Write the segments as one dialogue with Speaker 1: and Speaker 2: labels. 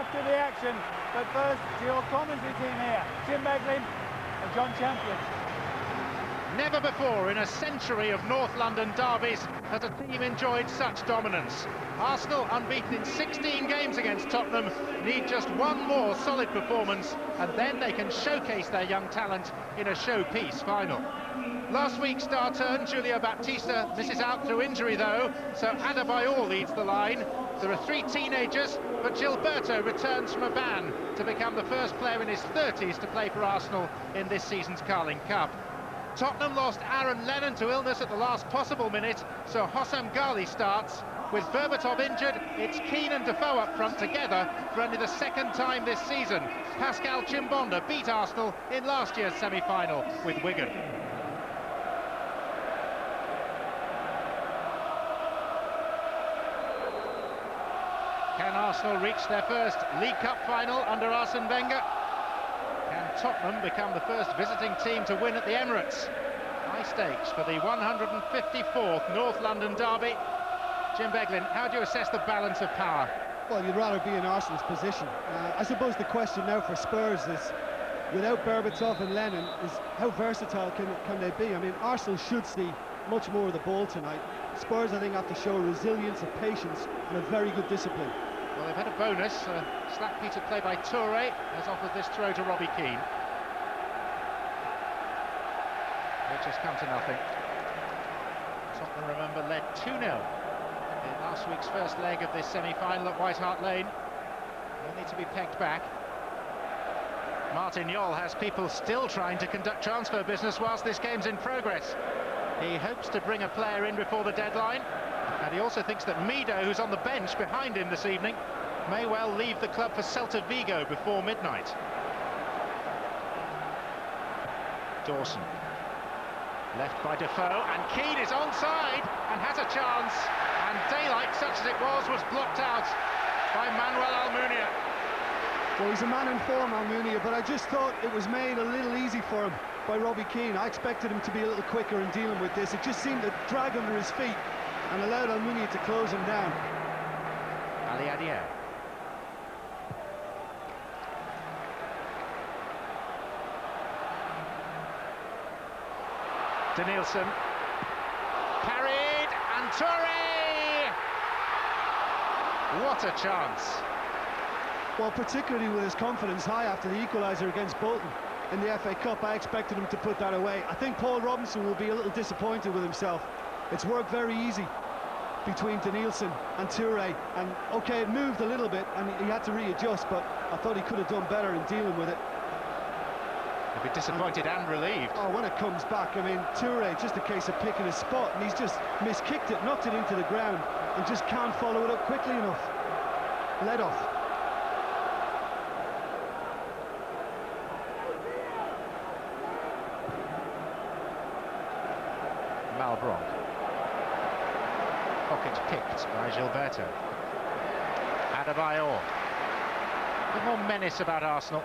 Speaker 1: off to the action. But first, to your commentary team here, Jim Beglin and John Champion.
Speaker 2: Never before in a century of North London derbies has a team enjoyed such dominance. Arsenal, unbeaten in 16 games against Tottenham, need just one more solid performance and then they can showcase their young talent in a showpiece final. Last week's star turn, Julio Baptista, misses out through injury though, so Adebayor leads the line. There are 3 teenagers, but Gilberto returns from a ban to become the first player in his 30s to play for Arsenal in this season's Carling Cup. Tottenham lost Aaron Lennon to illness at the last possible minute, so Hossam Ghali starts. With Berbatov injured, it's Keane and Defoe up front together for only the second time this season. Pascal Chimbonda beat Arsenal in last year's semi-final with Wigan. Can Arsenal reach their first League Cup final under Arsene Wenger? Can Tottenham become the first visiting team to win at the Emirates? High stakes for the 154th North London derby. Jim Beglin, how do you assess the balance of power?
Speaker 3: Well, you'd rather be in Arsenal's position. I suppose the question now for Spurs is, without Berbatov and Lennon, is how versatile can they be? I mean, Arsenal should see much more of the ball tonight. Spurs, I think, have to show resilience and patience and a very good discipline.
Speaker 2: Well, they've had a bonus. Slap Peter play by Toure has offered this throw to Robbie Keane. It just come to nothing. Tottenham, remember, led 2-0 in last week's first leg of this semi-final at White Hart Lane. They'll need to be pegged back. Martin Jol has people still trying to conduct transfer business whilst this game's in progress. He hopes to bring a player in before the deadline, and he also thinks that Mido, who's on the bench behind him this evening, may well leave the club for Celta Vigo before midnight. Dawson, left by Defoe, and Keane is onside and has a chance, and daylight, such as it was blocked out by Manuel Almunia.
Speaker 3: Well, he's a man in form, Almunia, but I just thought it was made a little easy for him by Robbie Keane. I expected him to be a little quicker in dealing with this. It just seemed to drag under his feet and allowed Almunia to close him down.
Speaker 2: Ali Adier. Danielson. Parried, and Toure! What a chance.
Speaker 3: Well, particularly with his confidence high after the equaliser against Bolton in the FA Cup, I expected him to put that away. I think Paul Robinson will be a little disappointed with himself. It's worked very easy between Danielson and Toure, and okay, it moved a little bit and he had to readjust, but I thought he could have done better in dealing with it.
Speaker 2: He'll be disappointed and relieved.
Speaker 3: Oh, when it comes back, I mean, Toure, just a case of picking his spot, and he's just miskicked it, knocked it into the ground, and just can't follow it up quickly enough. Let off.
Speaker 2: Malbronk. Pocket picked by Gilberto. Adebayor. A bit more menace about Arsenal.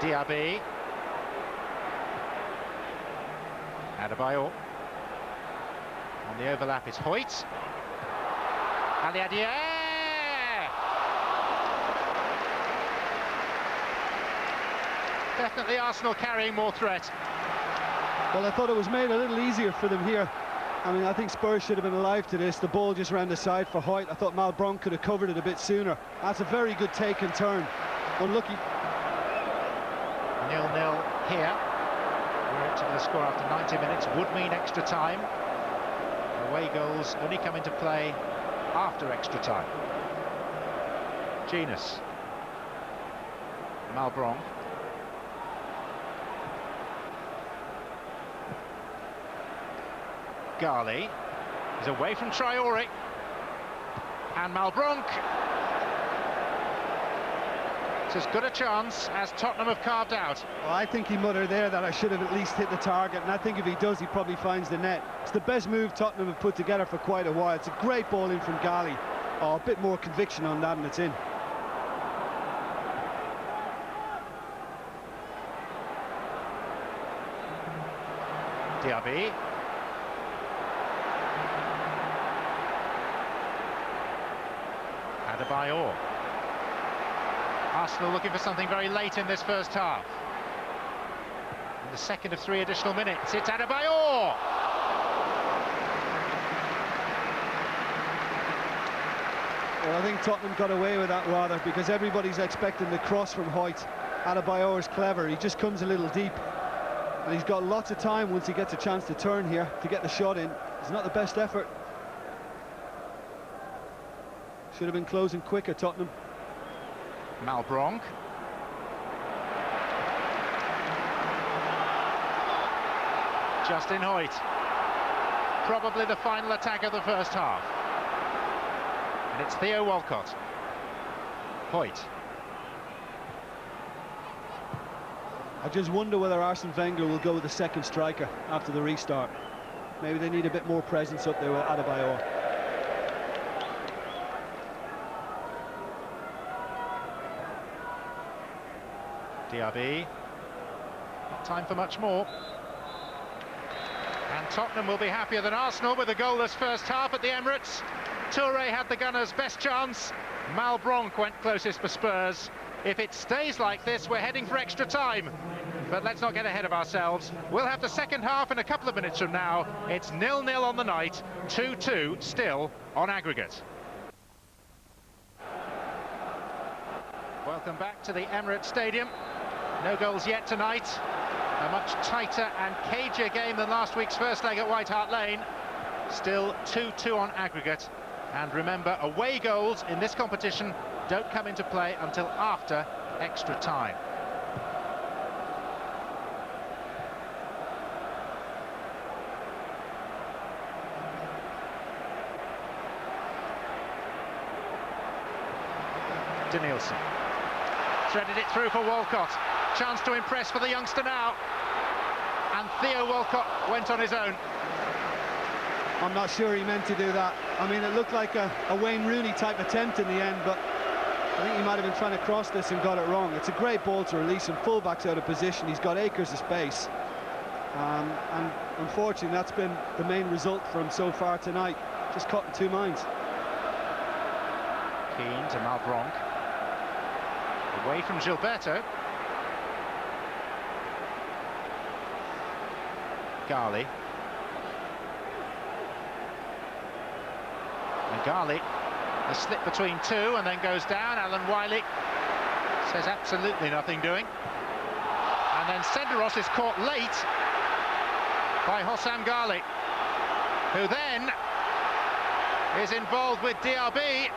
Speaker 2: Diaby. Adebayor. On the overlap is Hoyt. Ali Adier! Definitely Arsenal carrying more threat.
Speaker 3: Well, I thought it was made a little easier for them here. I mean, I think Spurs should have been alive to this. The ball just ran the side for Hoyt. I thought Malbronk could have covered it a bit sooner. That's a very good take and turn. Unlucky.
Speaker 2: 0-0 here. We're into the score after 90 minutes. Would mean extra time. Away goals only come into play after extra time. Genus. Malbronk. Ghali is away from Traore, and Malbronk. It's as good a chance as Tottenham have carved out.
Speaker 3: Well, I think he muttered there that I should have at least hit the target, and I think if he does, he probably finds the net. It's the best move Tottenham have put together for quite a while. It's a great ball in from Ghali. Oh, a bit more conviction on that, and it's in.
Speaker 2: Diaby. Adebayor. Arsenal looking for something very late in this first half. In the second of 3 additional minutes, it's Adebayor!
Speaker 3: Well, I think Tottenham got away with that rather, because everybody's expecting the cross from Hoyt. Adebayor is clever, he just comes a little deep. And he's got lots of time once he gets a chance to turn here to get the shot in. It's not the best effort. Should have been closing quicker, Tottenham.
Speaker 2: Malbronk. Justin Hoyt. Probably the final attack of the first half. And it's Theo Walcott. Hoyt.
Speaker 3: I just wonder whether Arsene Wenger will go with the second striker after the restart. Maybe they need a bit more presence up there with Adebayor.
Speaker 2: Diaby. Not time for much more. And Tottenham will be happier than Arsenal with a goalless first half at the Emirates. Toure had the Gunners' best chance. Malbronk went closest for Spurs. If it stays like this, we're heading for extra time. But let's not get ahead of ourselves. We'll have the second half in a couple of minutes from now. It's 0-0 on the night, 2-2 still on aggregate. Welcome back to the Emirates Stadium. No goals yet tonight. A much tighter and cagier game than last week's first leg at White Hart Lane. Still 2-2 on aggregate. And remember, away goals in this competition don't come into play until after extra time. Danielson threaded it through for Walcott. Chance to impress for the youngster now. And Theo Walcott went on his own.
Speaker 3: I'm not sure he meant to do that. I mean, it looked like a Wayne Rooney type attempt in the end, but I think he might have been trying to cross this and got it wrong. It's a great ball to release him. Fullback's out of position. He's got acres of space. And unfortunately, that's been the main result for him so far tonight. Just caught in two minds.
Speaker 2: Keane to Malbronk. Away from Gilberto. Gali. And Gali, a slip between two and then goes down. Alan Wiley says absolutely nothing doing. And then Senderos is caught late by Hossam Gali, who then is involved with Diaby.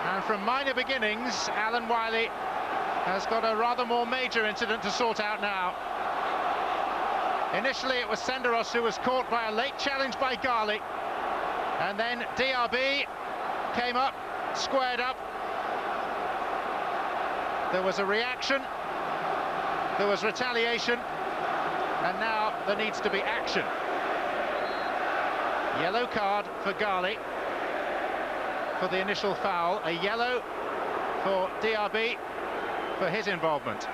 Speaker 2: And from minor beginnings, Alan Wiley has got a rather more major incident to sort out now. Initially it was Senderos who was caught by a late challenge by Gali, and then Diaby came up, squared up. There was a reaction, there was retaliation, and now there needs to be action. Yellow card for Gali for the initial foul, a yellow for Diaby for his involvement.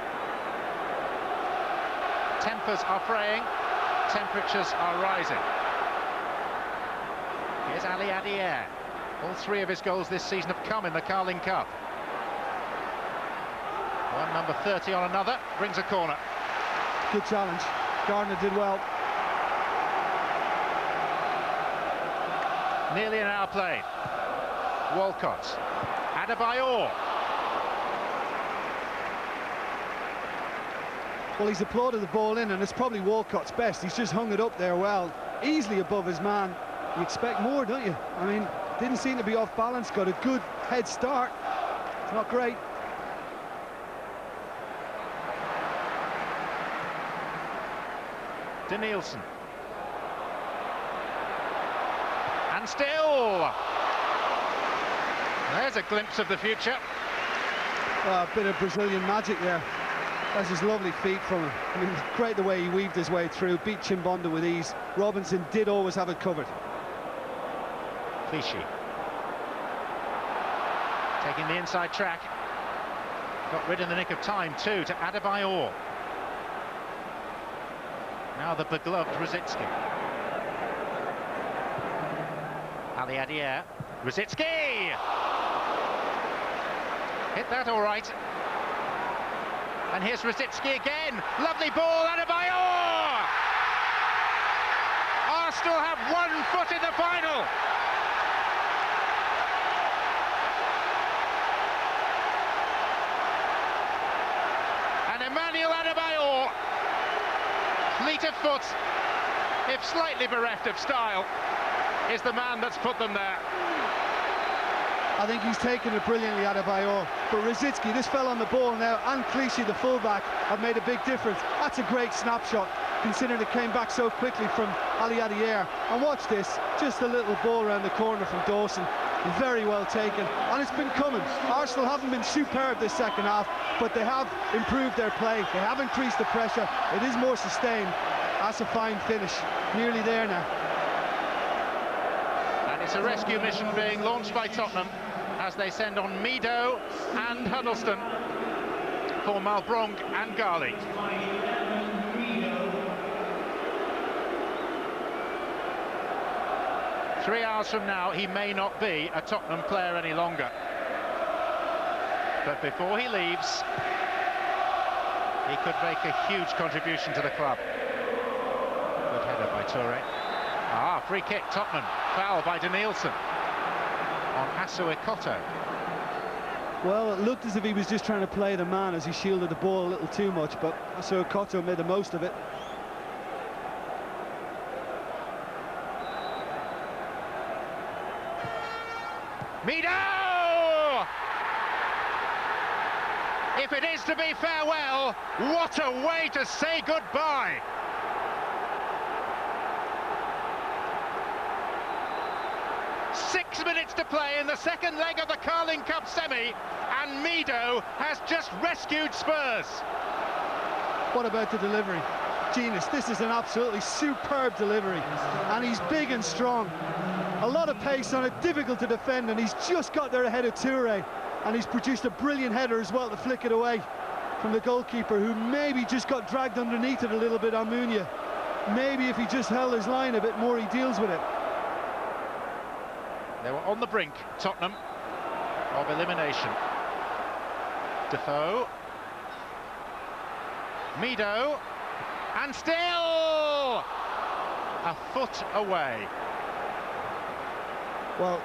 Speaker 2: Tempers are fraying, temperatures are rising. Here's Ali Adier. All three of his goals this season have come in the Carling Cup. One number 30 on another, brings a corner.
Speaker 3: Good challenge. Gardner did well.
Speaker 2: Nearly an hour played. Walcott. Adebayor.
Speaker 3: Well, he's applauded the ball in, and it's probably Walcott's best. He's just hung it up there well, easily above his man. You expect more, don't you? I mean, didn't seem to be off balance, got a good head start. It's not great.
Speaker 2: Danielson. And still! There's a glimpse of the future.
Speaker 3: A bit of Brazilian magic there. That's his lovely feet from him. I mean, great the way he weaved his way through, beat Chimbonda with ease. Robinson did always have it covered.
Speaker 2: Clichy. Taking the inside track. Got rid in the nick of time too to Adebayor. Now the begloved Rosicki. Ali Adier. Rosicki! Hit that all right. And here's Rosicki again. Lovely ball, Adebayor! Arsenal have 1 foot in the final. And Emmanuel Adebayor, fleet of foot, if slightly bereft of style, is the man that's put them there.
Speaker 3: I think he's taken it brilliantly, Adebayor. But Rosicki, this fell on the ball now, and Clichy, the fullback, have made a big difference. That's a great snapshot, considering it came back so quickly from Ali Adier. And watch this, just a little ball around the corner from Dawson. Very well taken, and it's been coming. Arsenal haven't been superb this second half, but they have improved their play. They have increased the pressure. It is more sustained. That's a fine finish. Nearly there now.
Speaker 2: And it's a rescue mission being launched by Tottenham as they send on Mido and Huddleston for Malbronk and Ghali. Three hours from now, he may not be a Tottenham player any longer. But before he leaves, he could make a huge contribution to the club. Good header by Toure. Free kick, Tottenham. Foul by Danielson on Asuikoto.
Speaker 3: Well, it looked as if he was just trying to play the man as he shielded the ball a little too much, but Asuikoto made the most of it.
Speaker 2: Mido! If it is to be farewell, what a way to say goodbye! Six minutes to play in the second leg of the Carling Cup semi, and Mido has just rescued Spurs.
Speaker 3: What about the delivery? Genius, this is an absolutely superb delivery, and he's big and strong. A lot of pace on it, difficult to defend, and he's just got there ahead of Toure, and he's produced a brilliant header as well to flick it away from the goalkeeper, who maybe just got dragged underneath it a little bit on Munya. Maybe if he just held his line a bit more, he deals with it.
Speaker 2: They were on the brink, Tottenham, of elimination. Defoe, Mido, and still a foot away.
Speaker 3: Well,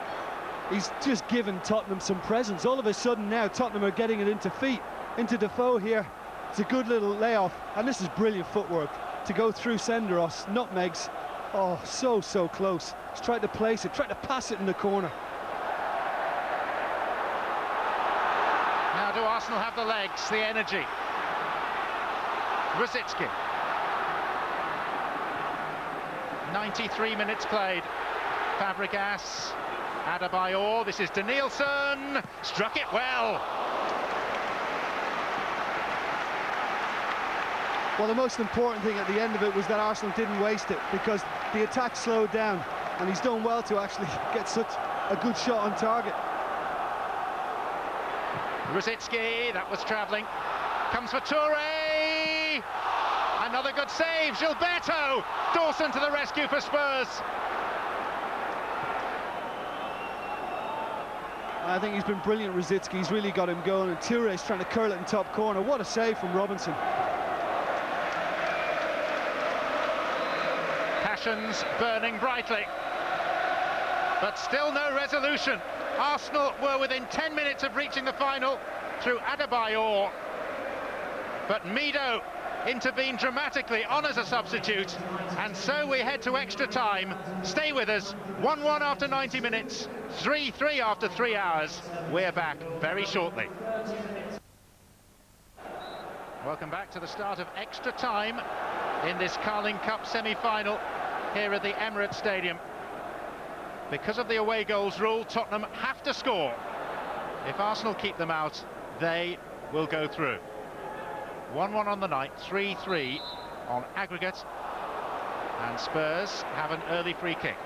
Speaker 3: he's just given Tottenham some presence. All of a sudden now Tottenham are getting it into feet, into Defoe here. It's a good little layoff, and this is brilliant footwork to go through Senderos, nutmegs. Oh, so close. He's tried to place it, tried to pass it in the corner.
Speaker 2: Now do Arsenal have the legs, the energy? Rosicki. 93 minutes played. Fabregas, Adebayor, this is Danielson, struck it well.
Speaker 3: Well, the most important thing at the end of it was that Arsenal didn't waste it, because the attack slowed down, and he's done well to actually get such a good shot on target.
Speaker 2: Rosicki, that was travelling, comes for Toure, another good save, Gilberto, Dawson to the rescue for Spurs.
Speaker 3: I think he's been brilliant, Rosicki. He's really got him going, and Toure's trying to curl it in top corner. What a save from Robinson.
Speaker 2: Passions burning brightly, but still no resolution. Arsenal were within 10 minutes of reaching the final through Adebayor, but Mido intervened dramatically on as a substitute, and so we head to extra time. Stay with us. 1-1 after 90 minutes, 3-3 after 3 hours. We're back very shortly. Welcome back to the start of extra time in this Carling Cup semi-final here at the Emirates Stadium. Because of the away goals rule, Tottenham have to score. If Arsenal keep them out, they will go through. 1-1 on the night, 3-3 on aggregate, and Spurs have an early free kick.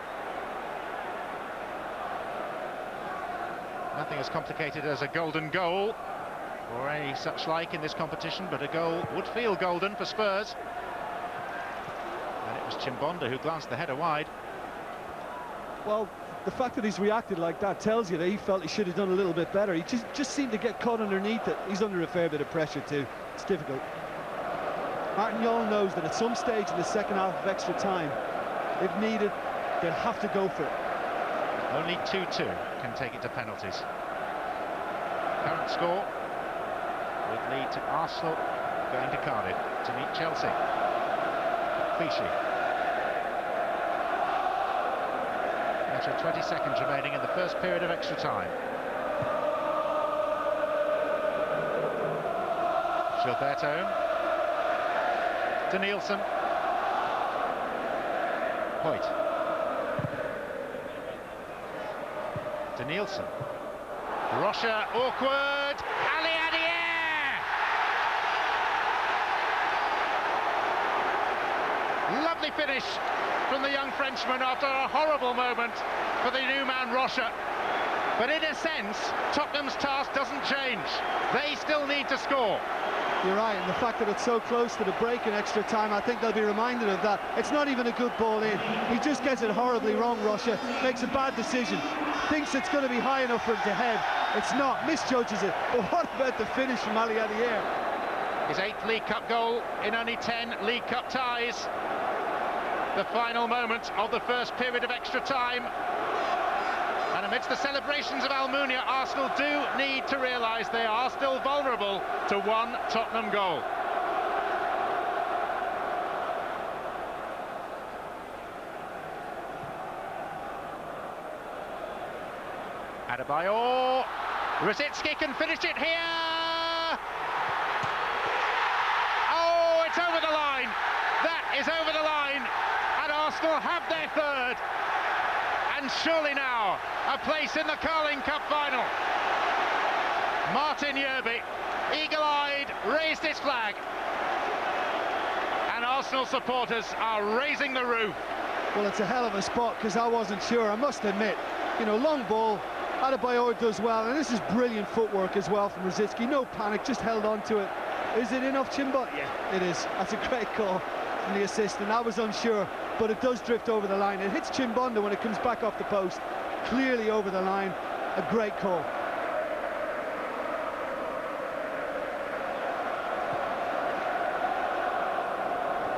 Speaker 2: Nothing as complicated as a golden goal or any such like in this competition, but a goal would feel golden for Spurs. And it was Chimbonda who glanced the header wide.
Speaker 3: Well, the fact that he's reacted like that tells you that he felt he should have done a little bit better. He just seemed to get caught underneath it. He's under a fair bit of pressure too. It's difficult. Martin Jol knows that at some stage in the second half of extra time, if needed, they'll have to go for it.
Speaker 2: Only 2-2 can take it to penalties. Current score, with lead to Arsenal, going to Cardiff to meet Chelsea. Fishy. After 20 seconds remaining in the first period of extra time. Gilberto. To Nielsen. Hoyt. To Nielsen. Rocha, awkward. Ali Adier! Lovely finish from the young Frenchman after a horrible moment for the new man Rocha. But in a sense, Tottenham's task doesn't change. They still need to score.
Speaker 3: You're right, and the fact that it's so close to the break in extra time, I think they'll be reminded of that. It's not even a good ball in. He just gets it horribly wrong, Rocha. Makes a bad decision. Thinks it's going to be high enough for him to head. It's not, misjudges it. But what about the finish from Ali Adier?
Speaker 2: His 8th League Cup goal in only 10 League Cup ties. The final moment of the first period of extra time. And amidst the celebrations of Almunia, Arsenal do need to realise they are still vulnerable to one Tottenham goal. Adebayor. Rosicki can finish it here. Oh, it's over the line. That is over the line. And Arsenal have their third. And surely now, a place in the Carling Cup final. Martin Yerby, eagle-eyed, raised his flag. And Arsenal supporters are raising the roof.
Speaker 3: Well, it's a hell of a spot, because I wasn't sure, I must admit. You know, long ball, Adebayor does well, and this is brilliant footwork as well from Rosicki. No panic, just held on to it. Is it in off Chimbot? Yeah, it is. That's a great call from the assistant. I was unsure, but it does drift over the line. It hits Chimbonda when it comes back off the post. Clearly over the line. A great call.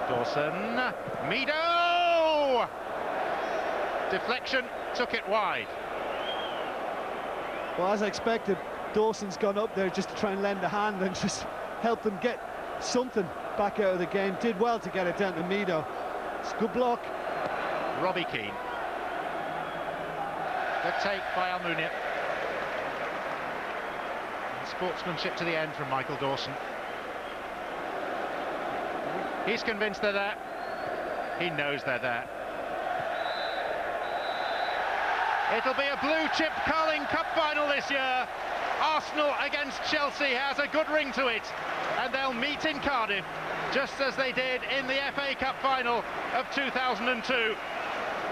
Speaker 2: Dawson. Mido! Deflection, took it wide.
Speaker 3: Well, as I expected, Dawson's gone up there just to try and lend a hand and just help them get something back out of the game. Did well to get it down to Mido. It's a good block.
Speaker 2: Robbie Keane. Good take by Almunia. And sportsmanship to the end from Michael Dawson. He's convinced they're there. He knows they're there. It'll be a blue-chip Carling Cup final this year. Arsenal against Chelsea has a good ring to it, and they'll meet in Cardiff, just as they did in the FA Cup final of 2002.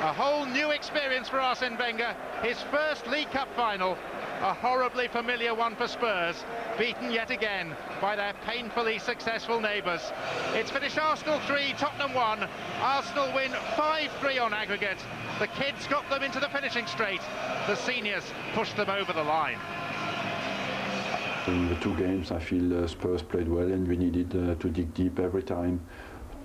Speaker 2: A whole new experience for Arsene Wenger. His first League Cup final, a horribly familiar one for Spurs, beaten yet again by their painfully successful neighbours. It's finished Arsenal 3, Tottenham 1. Arsenal win 5-3 on aggregate. The kids got them into the finishing straight. The seniors pushed them over the line.
Speaker 4: In the two games, I feel Spurs played well, and we needed to dig deep every time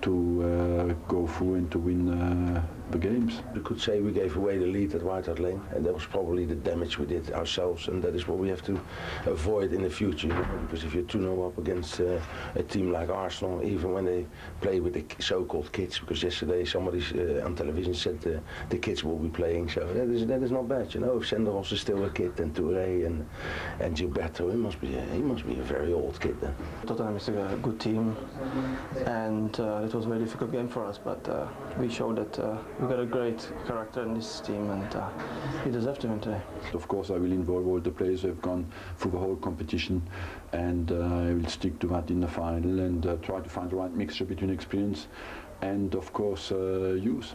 Speaker 4: to go through and to win the games.
Speaker 5: We could say we gave away the lead at White Hart Lane, and that was probably the damage we did ourselves, and that is what we have to avoid in the future, you know, because if you're 2-0 up against a team like Arsenal, even when they play with the so-called kids, because yesterday somebody on television said the kids will be playing, so that is not bad, you know. If Senderos is still a kid, and Touré and Gilberto, he must be a very old kid then.
Speaker 6: Tottenham is a good team, and it was a very difficult game for us, but we showed that we got a great character in this team, and we deserve to win today.
Speaker 4: Of course, I will involve all the players who have gone through the whole competition, and I will stick to that in the final and try to find the right mixture between experience and, of course, youth.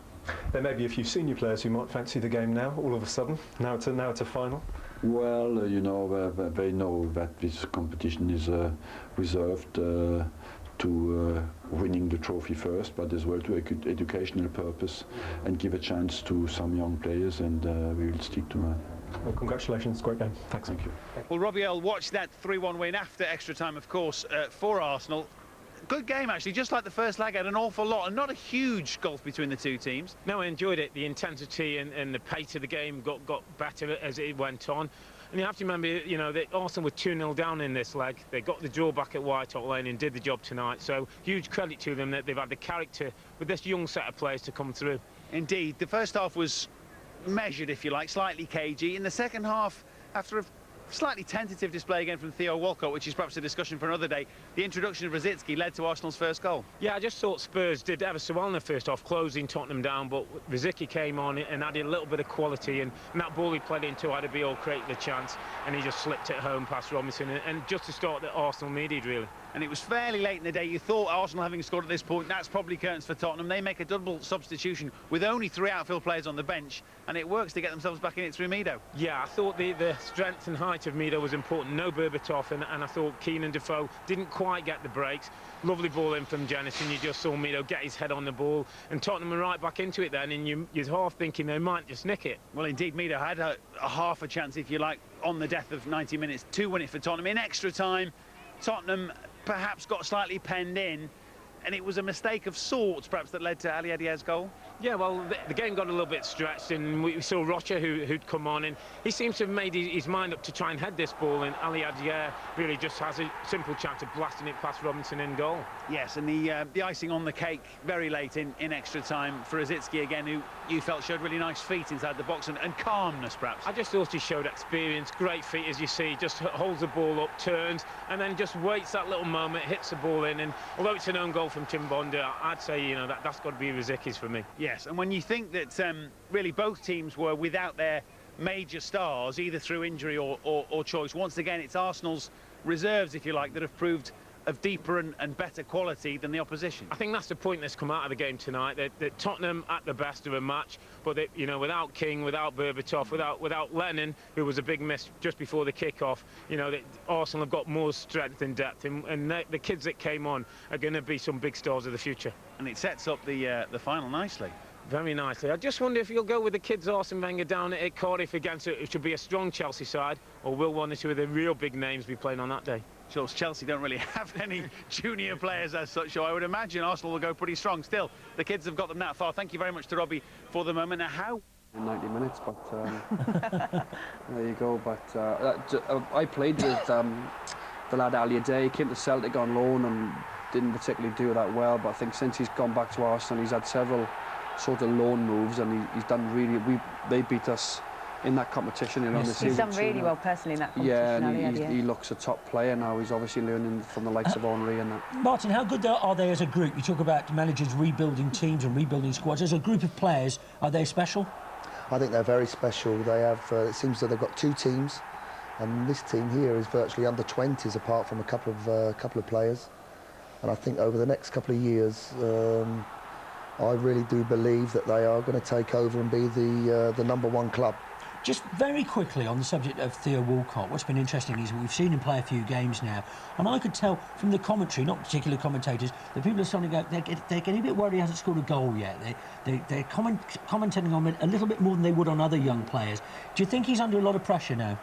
Speaker 7: There may be a few senior players who might fancy the game now, all of a sudden. Now it's a final.
Speaker 4: Well, you know, they know that this competition is reserved to to winning the trophy first, but as well to a educational purpose and give a chance to some young players, and we will stick to that.
Speaker 7: Well, congratulations, great game. Thanks.
Speaker 4: Thank you.
Speaker 1: Well, Robbie Earle watched that 3-1 win after extra time, of course, for Arsenal. Good game, actually, just like the first leg, had an awful lot, and not a huge gulf between the two teams.
Speaker 8: No, I enjoyed it. The intensity and the pace of the game got better as it went on. And you have to remember, you know, that Arsenal were 2-0 down in this leg. They got the draw back at White Hart Lane and did the job tonight. So huge credit to them that they've had the character with this young set of players to come through.
Speaker 1: Indeed, the first half was measured, if you like, slightly cagey. In the second half, after a slightly tentative display again from Theo Walcott, which is perhaps a discussion for another day, the introduction of Rosicky led to Arsenal's first goal.
Speaker 8: Yeah, I just thought Spurs did ever so well in the first half, closing Tottenham down, but Rosicky came on and added a little bit of quality, and that ball he played into Adebayor created the chance, and he just slipped it home past Robinson, and just the start that Arsenal needed, really.
Speaker 1: And it was fairly late in the day. You thought Arsenal, having scored at this point, that's probably curtains for Tottenham. They make a double substitution with only 3 outfield players on the bench, and it works to get themselves back in it through Mido.
Speaker 8: Yeah, I thought the strength and height of Mido was important. No Berbatov, and I thought Keane and Defoe didn't quite get the breaks. Lovely ball in from Jennison. You just saw Mido get his head on the ball, and Tottenham were right back into it then, and you're half thinking they might just nick it.
Speaker 1: Well, indeed, Mido had a half a chance, if you like, on the death of 90 minutes to win it for Tottenham. In extra time, Tottenham perhaps got slightly penned in, and it was a mistake of sorts, perhaps, that led to Ali Adiyah's goal.
Speaker 8: Yeah, well, the game got a little bit stretched, and we saw Rocha who'd come on, and he seems to have made his mind up to try and head this ball, and Ali Adiyah really just has a simple chance of blasting it past Robinson in goal.
Speaker 1: Yes, and the icing on the cake very late in extra time for Rosicky again, who you felt showed really nice feet inside the box and calmness, perhaps.
Speaker 8: I just thought he showed experience, great feet, as you see, just holds the ball up, turns, and then just waits that little moment, hits the ball in, and although it's an own goal from Tim Bonda, I'd say, you know, that's got to be Rosicky's for me.
Speaker 1: Yes, and when you think that really both teams were without their major stars, either through injury or choice, once again it's Arsenal's reserves, if you like, that have proved of deeper and better quality than the opposition.
Speaker 8: I think that's the point that's come out of the game tonight, that Tottenham at the best of a match, but that, you know, without King, without Berbatov, without Lennon, who was a big miss just before the kick-off, you know, that Arsenal have got more strength and depth, and the kids that came on are going to be some big stars of the future.
Speaker 1: And it sets up the final nicely.
Speaker 8: Very nicely. I just wonder if you'll go with the kids Arsene Wenger down at Cardiff against it should be a strong Chelsea side, or will one or two of the real big names be playing on that day?
Speaker 1: Sure, Chelsea don't really have any junior players as such, so I would imagine Arsenal will go pretty strong. Still, the kids have got them that far. Thank you very much to Robbie for the moment. Now, how...
Speaker 9: 90 minutes, but there you go. But I played with the lad Ali Adiyah. He came to Celtic on loan and didn't particularly do that well, but I think since he's gone back to Arsenal, he's had several sort of loan moves, and he's done really... They beat us in that competition, you know.
Speaker 10: Yes. He's done really well personally in that competition.
Speaker 9: Yeah, and he looks a top player now. He's obviously learning from the likes of Henry and that.
Speaker 11: Martin, how good are they as a group? You talk about managers rebuilding teams and rebuilding squads. As a group of players, are they special?
Speaker 12: I think they're very special. They have. It seems that they've got 2 teams, and this team here is virtually under 20s, apart from a couple of players. And I think over the next couple of years, I really do believe that they are going to take over and be the #1 club.
Speaker 11: Just very quickly on the subject of Theo Walcott, what's been interesting is we've seen him play a few games now, and I could tell from the commentary, not particular commentators, that people are starting to go, they're getting a bit worried he hasn't scored a goal yet. They're commenting on it a little bit more than they would on other young players. Do you think he's under a lot of pressure now?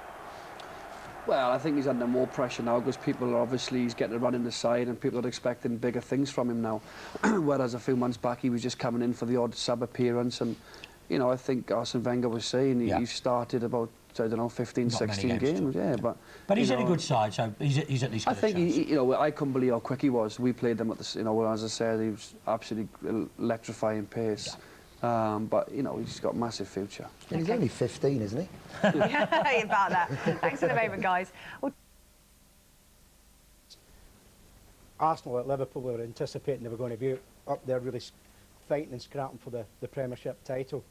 Speaker 9: Well, I think he's under more pressure now because people are obviously, he's getting a run in the side and people are expecting bigger things from him now. Whereas a few months back he was just coming in for the odd sub-appearance, and you know, I think Arsene Wenger was saying he started about, I don't know, 15, 16 games. Yeah, but
Speaker 11: he's in a good side, so he's at least got
Speaker 9: I think you know, I couldn't believe how quick he was. We played them at the, you know, as I said, he was absolutely electrifying pace. Yeah. But you know, he's got a massive future.
Speaker 12: And he's only 15, isn't he?
Speaker 10: Yeah, about that. Thanks for the moment, guys.
Speaker 13: Arsenal at Liverpool were anticipating they were going to be up there really fighting and scrapping for the Premiership title.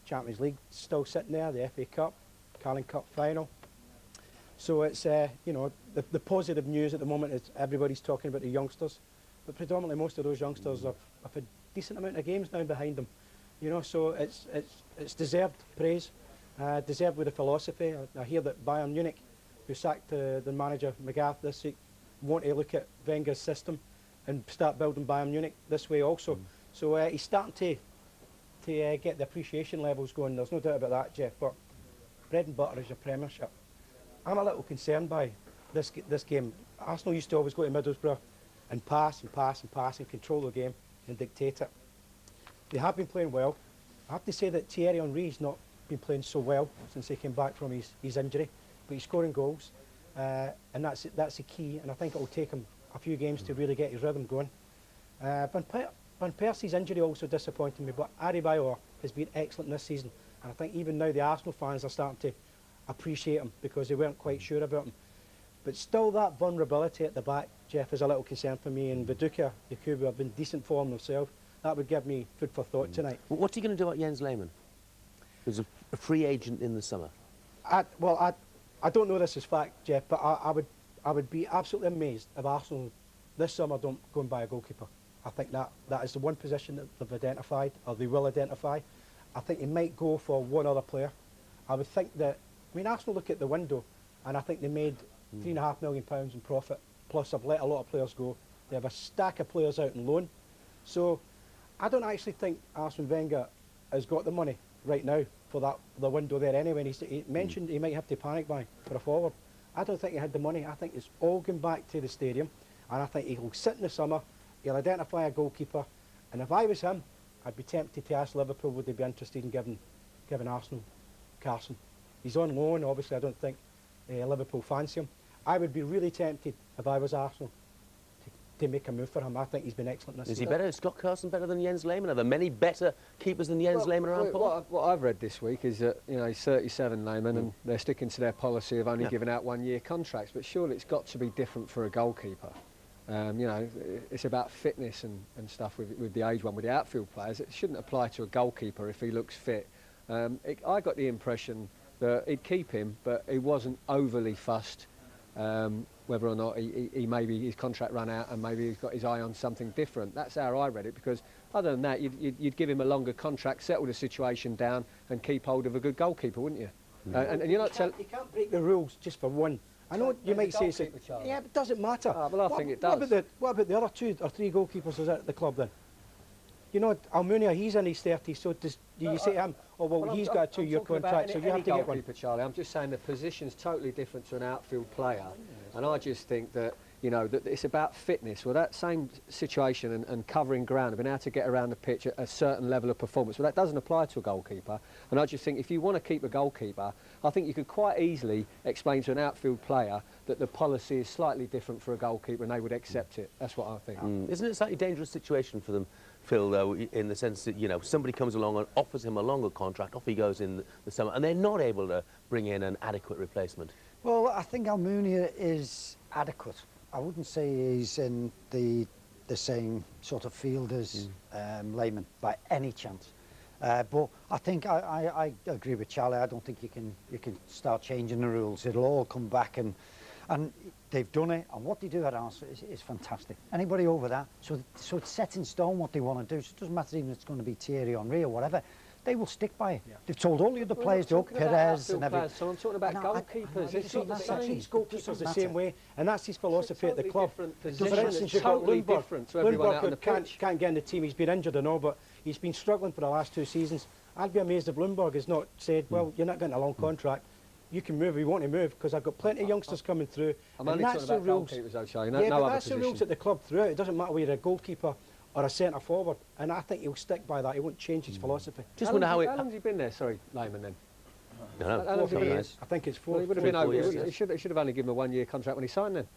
Speaker 13: Champions League still sitting there, the FA Cup, Carling Cup final. So it's, you know, the positive news at the moment is everybody's talking about the youngsters, but predominantly most of those youngsters have a decent amount of games now behind them. You know, so it's deserved praise, deserved with the philosophy. I hear that Bayern Munich, who sacked the manager McGath this week, want to look at Wenger's system and start building Bayern Munich this way also. So he's starting to get the appreciation levels going. There's no doubt about that, Jeff. But bread and butter is your Premiership. I'm a little concerned by this game. Arsenal used to always go to Middlesbrough and pass and pass and pass and control the game and dictate it. They have been playing well. I have to say that Thierry Henry's not been playing so well since he came back from his injury, but he's scoring goals, and that's the key. And I think it will take him a few games to really get his rhythm going. Van Persie's injury also disappointed me, but Adebayor has been excellent this season, and I think even now the Arsenal fans are starting to appreciate him because they weren't quite sure about him. But still, that vulnerability at the back, Jeff, is a little concern for me. And Viduka, Yakubu have been decent form themselves. That would give me food for thought tonight.
Speaker 14: Well, what's he going to do about Jens Lehmann, who's a free agent in the summer?
Speaker 13: I don't know this as fact, Jeff, but I would be absolutely amazed if Arsenal this summer don't go and buy a goalkeeper. I think that is the one position that they've identified, or they will identify. I think they might go for one other player. I would think that, I mean, Arsenal look at the window, and I think they made £3.5 million in profit, plus have let a lot of players go. They have a stack of players out on loan. So I don't actually think Arsene Wenger has got the money right now for the window there anyway. He mentioned he might have to panic buy for a forward. I don't think he had the money. I think it's all going back to the stadium, and I think he'll sit in the summer, he'll identify a goalkeeper, and if I was him, I'd be tempted to ask Liverpool would they be interested in giving Arsenal Carson. He's on loan, obviously I don't think Liverpool fancy him. I would be really tempted if I was Arsenal to make a move for him. I think he's been excellent this season.
Speaker 14: Is he better? Is Scott Carson better than Jens Lehmann? Are there many better keepers than Jens Lehmann around, Paul?
Speaker 15: What I've read this week is that, you know, he's 37, Lehmann, and they're sticking to their policy of only giving out one-year contracts. But surely it's got to be different for a goalkeeper. You know, it's about fitness and stuff with the age one, with the outfield players. It shouldn't apply to a goalkeeper if he looks fit. I got the impression that he'd keep him, but he wasn't overly fussed whether or not he maybe his contract ran out and maybe he's got his eye on something different. That's how I read it, because other than that, you'd give him a longer contract, settle the situation down and keep hold of a good goalkeeper, wouldn't you? And you're not
Speaker 13: you can't break the rules just for one. I know you might say, yeah, but it doesn't matter.
Speaker 15: Well, I think it does.
Speaker 13: What about the other 2 or 3 goalkeepers who's at the club then? You know, Almunia, he's in his 30s, so do you say to him, oh, well, he's got a 2-year contract, so you have to get one?
Speaker 15: Charlie, I'm just saying the position's totally different to an outfield player, and I just think that, you know, that it's about fitness. Well, that same situation and covering ground, and being able to get around the pitch at a certain level of performance, well, that doesn't apply to a goalkeeper. And I just think if you want to keep a goalkeeper, I think you could quite easily explain to an outfield player that the policy is slightly different for a goalkeeper, and they would accept it. That's what I think.
Speaker 14: Isn't it a slightly dangerous situation for them, Phil, though, in the sense that, you know, somebody comes along and offers him a longer contract, off he goes in the summer, and they're not able to bring in an adequate replacement?
Speaker 16: Well, I think Almunia is adequate. I wouldn't say he's in the same sort of field as Lehmann by any chance. But I think I agree with Charlie. I don't think you can start changing the rules. It'll all come back, and they've done it. And what they do at Arsenal is fantastic. Anybody over that, so it's set in stone what they want to do. So it doesn't matter even if it's going to be Thierry Henry or whatever. They will stick by it. Yeah. They've told all the other players to Perez and everything.
Speaker 15: So I'm talking about goalkeepers.
Speaker 13: He's goalkeepers the same way, and that's his philosophy at the club. For instance, you've got
Speaker 15: totally different to everyone out on the pitch.
Speaker 13: Can't get in the team. He's been injured and all, but he's been struggling for the last 2 seasons. I'd be amazed if Lundberg has not said, well, you're not getting a long contract. You can move if you want to move, because I've got plenty of youngsters coming through.
Speaker 15: I'm only talking about goalkeepers, though, Charlie.
Speaker 13: But that's the rules at the club throughout. It doesn't matter whether you're a goalkeeper or a centre forward, and I think he'll stick by that. He won't change his philosophy.
Speaker 14: Just wonder how
Speaker 15: long's he been there? Sorry, Lehmann, then.
Speaker 14: No,
Speaker 13: 4 years. I think it's 4.
Speaker 15: Well, he would have been over. He should have only given him a 1-year contract when he signed then.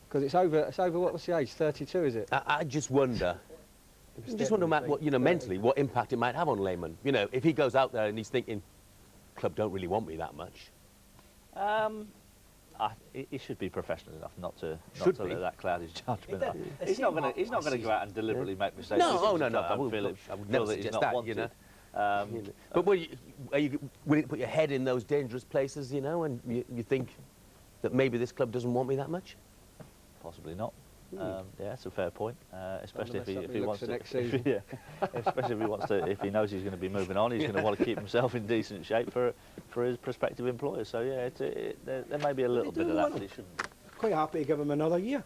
Speaker 15: Because it's over. It's over. What's the age? 32, is it?
Speaker 14: I just wonder. What, you know, mentally, what impact it might have on Lehmann. You know, if he goes out there and he's thinking, club don't really want me that much.
Speaker 17: He should be professional enough not to let that cloud his judgment. He's not going to go out and deliberately make mistakes.
Speaker 14: No, I would
Speaker 17: never suggest that, you know.
Speaker 14: But will you willing to put your head in those dangerous places, you know, and you think that maybe this club doesn't want me that much?
Speaker 17: Possibly not. Yeah, it's a fair point, especially if he wants to. Especially if he knows he's going to be moving on, he's going to want to keep himself in decent shape for his prospective employers. So yeah, there may be a little bit of that, but he shouldn't.
Speaker 13: Quite happy to give him another year.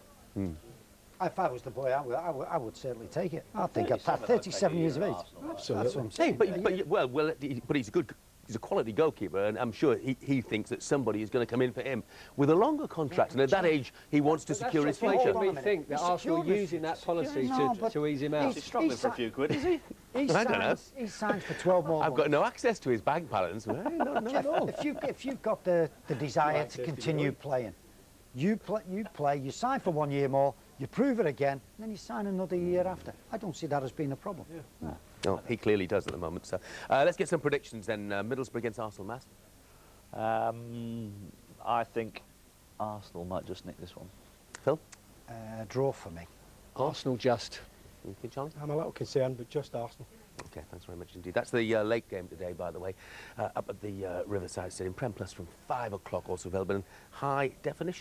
Speaker 16: If I was the boy, I would certainly take it. I think at 37 years of age.
Speaker 9: Absolutely.
Speaker 16: That's what I'm saying.
Speaker 14: Hey, but he's a good. He's a quality goalkeeper, and I'm sure he thinks that somebody is going to come in for him with a longer contract, and at that age, he wants to secure his future.
Speaker 15: We think that Arsenal are using that policy to ease him out.
Speaker 17: He's struggling for a few quid, is he?
Speaker 14: I don't know.
Speaker 16: He signs for 12 more
Speaker 14: I've got no access to his bank balance. Not at all.
Speaker 16: If you've got the desire to continue playing, you play, you sign for 1 year more, you prove it again, and then you sign another year after. I don't see that as being a problem.
Speaker 14: Yeah. No, he clearly does at the moment. So let's get some predictions then. Middlesbrough against Arsenal, Matt.
Speaker 17: I think Arsenal might just nick this one.
Speaker 14: Phil?
Speaker 16: Draw for me.
Speaker 15: Arsenal just.
Speaker 14: Okay, Charlie?
Speaker 13: I'm a little concerned, but just Arsenal.
Speaker 14: Okay, thanks very much indeed. That's the late game today, by the way, up at the Riverside Stadium. Prem Plus from 5 o'clock, also available in high definition.